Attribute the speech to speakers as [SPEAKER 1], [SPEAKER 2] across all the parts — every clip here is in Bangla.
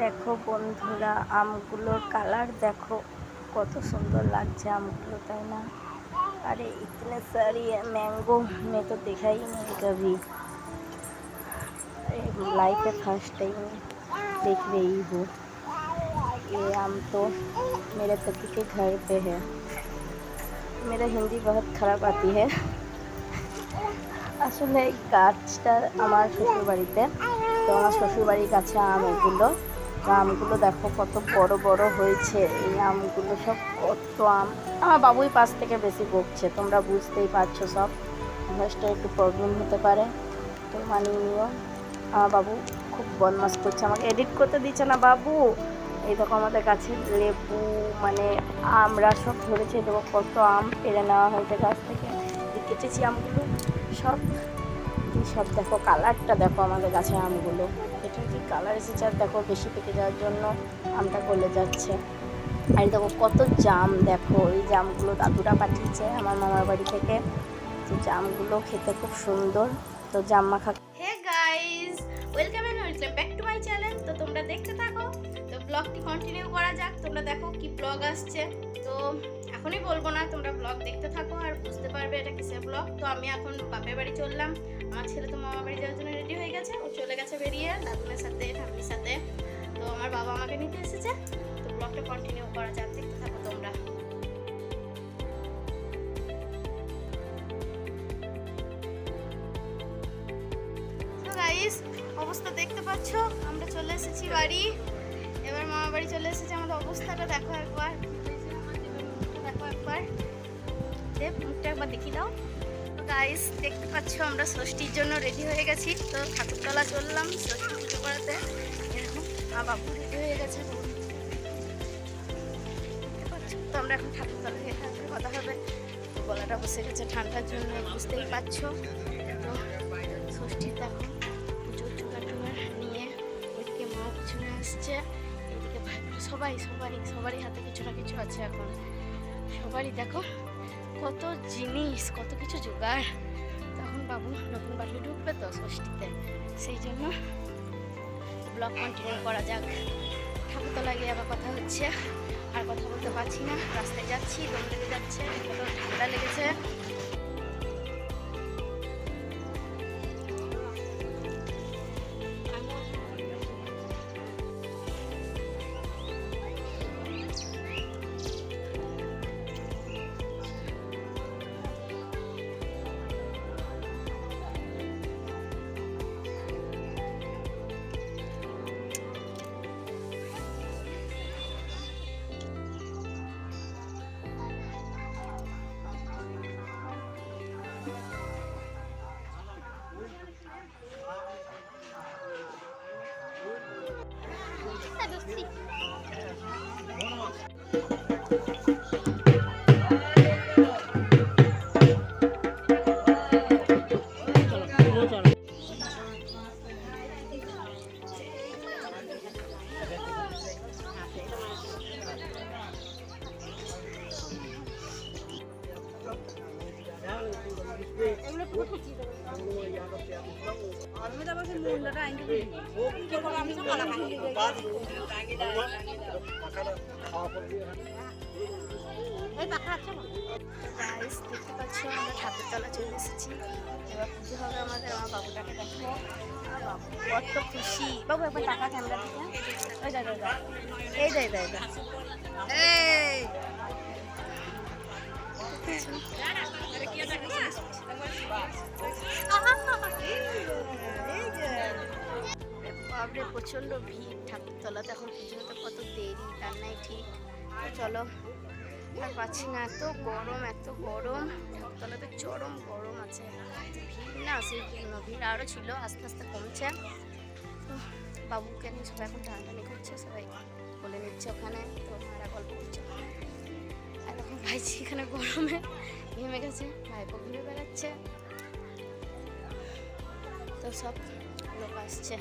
[SPEAKER 1] দেখো বন্ধুরা, আমগুলোর কালার দেখো কত সুন্দর লাগছে আমগুলো, তাই না? अरे इतने सारी मैंगो में तो देखा ही नहीं कभी, लाइफ में फर्स्ट टाइम देख रही हूँ। ये आम तो मेरे पति के घर पे है। मेरा हिंदी बहुत ख़राब आती है। আসলে গাছটা আমার শ্বশুরবাড়িতে, তো আমার শ্বশুরবাড়ির কাছে আম এগুলো। তো আমগুলো দেখো কত বড় বড় হয়েছে। এই আমগুলো সব কত আম। আমার বাবুই পাশ থেকে বেশি বকছে, তোমরা বুঝতেই পারছো। সব ভয়েসটা একটু প্রবলেম হতে পারে, তো মানিয়ে নিও। আমার বাবু খুব বদমাস করছে, আমাকে এডিট করতে দিচ্ছে না বাবু। এই দেখো আমাদের কাছে লেবু মানে আমরা সব ধরেছে। দেখো কত আম পেড়ে নেওয়া হয়েছে গাছ থেকে। কেটেছি আমগুলো সব সব দেখো কালারটা দেখো আমাদের গাছে আমগুলো, এটা কি কালার এসেছে। আর দেখো বেশি পেকে যাওয়ার জন্য আমটা গলে যাচ্ছে। আর দেখো কত জাম, দেখো এই জামগুলো দাদুরা পাঠিয়েছে আমার মামার বাড়ি থেকে। তো জামগুলো খেতে খুব সুন্দর। তো জাম মাখা।
[SPEAKER 2] Hey guys, welcome back to my channel. তো তোমরা দেখতে থাকো, তো ব্লগটি কন্টিনিউ করা যাক। তোমরা দেখো কি ব্লগ আসছে, তো এখনই বলবো না, তোমরা ব্লগ দেখতে থাকো আর বুঝতে পারবে এটা কিসের ব্লগ। তো আমি এখন বাপের বাড়ি চললাম। আমার ছেলে তো মামার বাড়ি যাওয়ার জন্য রেডি হয়ে গেছে, ও চলে গেছে বেরিয়ে দাদুনের সাথে ফ্যামিলির সাথে। তো আমার বাবা আমাকে নিতে এসেছে। তো ব্লগটা কন্টিনিউ করা যাক, দেখতে থাকো তোমরা। তো গাইস, অবস্থা দেখতে পাচ্ছ, আমরা চলে এসেছি বাড়ি। এবার মামা বাড়ি চলে এসেছে। আমাদের অবস্থাটা দেখো একবার, দেখো একবার, মুখটা একবার দেখিয়ে দাও। তো গাইস দেখতে পাচ্ছ, আমরা ষষ্ঠীর জন্য রেডি হয়ে গেছি। তো ঠাকুরতলা চললাম ষষ্ঠী পুজো করাতে। এরকম বাবু রেডি হয়ে গেছে, দেখতে পাচ্ছ। তো আমরা এখন ঠাকুরতলা গিয়ে ঠাকুর কথা হবে। তো গলাটা বসে গেছে ঠান্ডার জন্য, বুঝতেই পারছো। তো ষষ্ঠীর দেখো পুজোর জোগাড় নিয়ে ওইদিকে মা পিছনে আসছে, এইদিকে সবারই হাতে কিছু না কিছু আছে এখন। সবারই দেখো কত জিনিস, কত কিছু জোগাড়। তখন বাবু নতুন বাড়ি ঢুকবে তো ষষ্ঠীতে, সেই জন্য ব্লগ কন্টিনিউ করা যাক। ঠাকুরতলা গিয়ে আবার কথা হচ্ছে। আর কথা বলতে পারছি না, রাস্তায় যাচ্ছি, দম লেগে যাচ্ছে, কত ঠান্ডা লেগেছে। দেখতে পাচ্ছ আমরা ঠাকুরতলা চলে এসেছি। এবার পুজো হবে আমাদের। আমার বাবুটাকে দেখো, বাবু কত খুশি। বাবু একবার টাকা ক্যামেরা দিকে, ওই দাদা এই দাই দাই দা এই বাবরে প্রচন্ড ভিড় ঠাকুরতলাতে। এখন পুজো হতে কত দেরি, তার নাই ঠিক। চলো, আর পাচ্ছি না, এত গরম, এত গরম। ঠাকুরতলাতে চরম গরম আছে, ভিড় না সেই জন্য, ভিড় আরও ছিল, আস্তে আস্তে কমছে। তো বাবুকে নিয়ে সবাই এখন টানাটানি করছে, সবাই বলে নিচ্ছে ওখানে, তো মারা গল্প করছে ওখানে। আর এখন ভাইজি এখানে গরমে ঘেমে গেছে, ভাইপো ঘুরে বেড়াচ্ছে। তো সব লোক আসছে।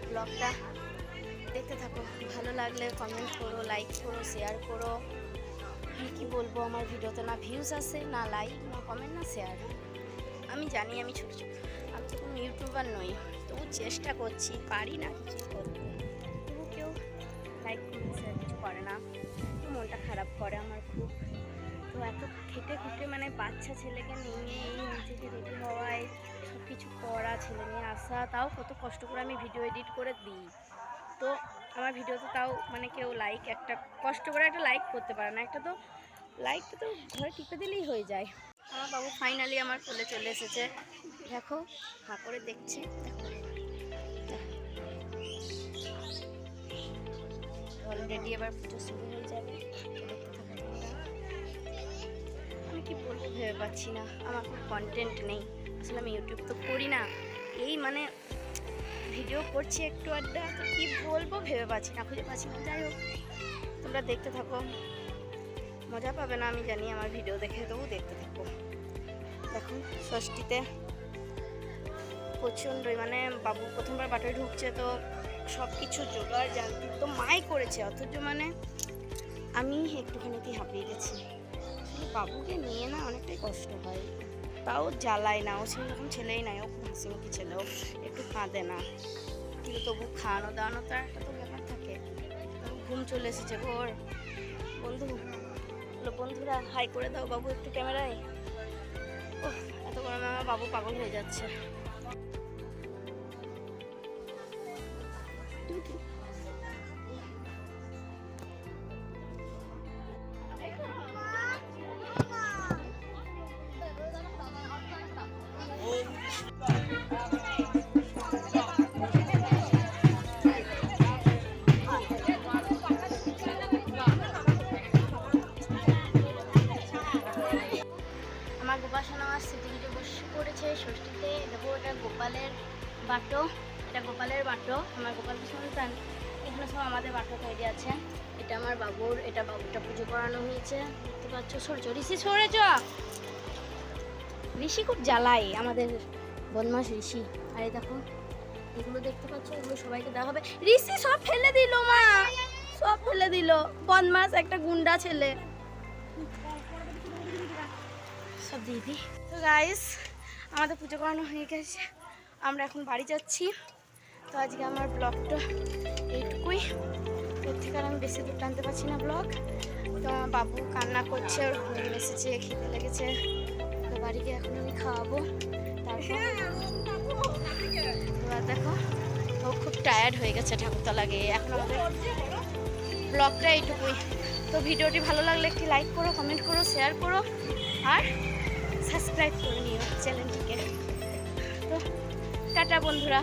[SPEAKER 2] ব্লগটা দেখতে থাকো, ভালো লাগলে কমেন্ট করো, লাইক করো, শেয়ার করো। আমি কী বলবো, আমার ভিডিওতে না ভিউজ আসে, না লাইক, না কমেন্ট, না শেয়ার। আমি জানি আমি ছোটো ছোটো, আমি তো কোনো ইউটিউবার নই, তবু চেষ্টা করছি, পারি না কিছু করতে, তবু কেউ লাইক কমেন্ট শেয়ার কিছু করে না, মনটা খারাপ করে আমার খুব। তো এত খেটে খুঁটে মানে বাচ্চা ছেলেকে নিয়ে এই নিজেকে রেডি হওয়ায় সব কিছু করা, ছেলে নিয়ে আসা, তাও কত কষ্ট করে আমি ভিডিও এডিট করে দিই। তো আমার ভিডিওতে তাও মানে কেউ লাইক, একটা কষ্ট করে একটা লাইক করতে পারে না, একটা তো লাইকটা তো ঘরে টিপে দিলেই হয়ে যায়। আমার বাবু ফাইনালি আমার কোলে চলে এসেছে, দেখো হাঁ করে দেখছে, দেখো অলরেডি এবার পুজো শুরু হয়ে যাবে। আমি কি বলবো ভেবে পাচ্ছি না, আমার কোনো কন্টেন্ট নেই, আসলে আমি ইউটিউব তো করি না, এই মানে ভিডিও করছি একটু আড্ডা, তো কী বলবো ভেবে পাচ্ছি না, খুঁজে পাচ্ছি না। যাই হোক, তোমরা দেখতে থাকো, মজা পাবে না আমি জানি আমার ভিডিও দেখে, তবু দেখতে থাকো। দেখো ষষ্ঠীতে প্রচণ্ডই মানে বাবু প্রথমবার বাটায় ঢুকছে, তো সব কিছু জোগাড় জানতে তো মাই করেছে, অথচ মানে আমি একটুখানিতেই হাঁপিয়ে গেছি। বাবুকে নিয়ে না অনেকটাই কষ্ট হয়, তাও জ্বালায় না, ও সেরকম ছেলেই নাই, ও খুব হাসিমুখী ছেলে, ও একটু কাঁদে না, কিন্তু তবু খাওয়ানো দাওয়ানো তার একটা তো ব্যাপার থাকে। ঘুম চলে এসেছে ওর। বন্ধুরা হাই করে দাও বাবু একটু ক্যামেরায়। ও এত গরমে আমার বাবু পাগল হয়ে যাচ্ছে। আমার গোপাসনা সিটিতে বসে পড়েছে ষষ্ঠীতে। দেখো এটা গোপালের বাটো, এটা গোপালের বাটো, আমার গোপালের সন্তান, এখানে সব আমাদের বাটো তৈরি আছে। এটা আমার বাবুর, এটা বাবুটা পুজো করানো হয়েছে, দেখতে পাচ্ছ। সরেছ ঋষি, সরেছ, ঋষি খুব জ্বালাই আমাদের বদমাস ঋষি। আর এই দেখো এগুলো দেখতে পাচ্ছ, এগুলো সবাইকে দেওয়া হবে। ঋষি সব ফেলে দিল, মা সব ফেলে দিল, বদমাস একটা গুন্ডা ছেলে, সব দিদি। তো গাইস আমাদের পুজো করানো হয়ে গেছে, আমরা এখন বাড়ি যাচ্ছি। তো আজকে আমার ব্লগটা এইটুকুই, এর থেকে আর আমি বেশি দূর টানতে পারছি না ব্লগ। তো আমার বাবু কান্না করছে, ওর ঘুম এসেছে, খিদে লেগেছে, তো বাড়ি গিয়ে এখন আমি খাওয়াবো। তারপর দেখো ও খুব টায়ার্ড হয়ে গেছে ঠাকুরতলা গিয়ে। এখন আমাদের ব্লগটা এইটুকুই। তো ভিডিওটি ভালো লাগলে একটি লাইক করো, কমেন্ট করো, শেয়ার করো, আর সাবস্ক্রাইব করে নিও চ্যানেলটিকে। তো টাটা বন্ধুরা।